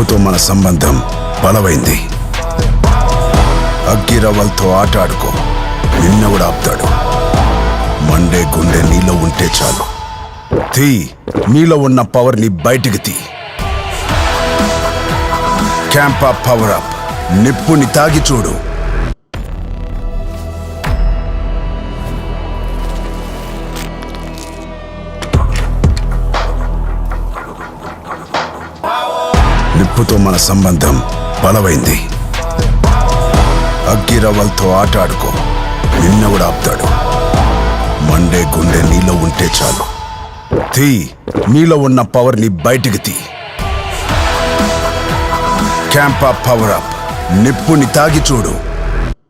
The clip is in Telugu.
నిప్పుతో మన సంబంధం బలమైంది. అగ్గిరవ్వలతో ఆట ఆడుకో, నిన్నెవడు ఆపుతాడు? మండే గుండె నీలో ఉంటే చాలు. తీ, నీలో ఉన్న పవర్ని బయటికి తీ. Camp up, power up. నిప్పుని తాగి చూడు. నిప్పుతో మన సంబంధం బలమైంది. అగ్గిరవ్వలతో ఆట ఆడుకో, నిన్నెవడు ఆపుతాడు? మండే గుండె నీలో ఉంటే చాలు. తీ, నీలో ఉన్న పవర్ని బయటికి తీ. Camp up, power up. నిప్పుని తాగి చూడు.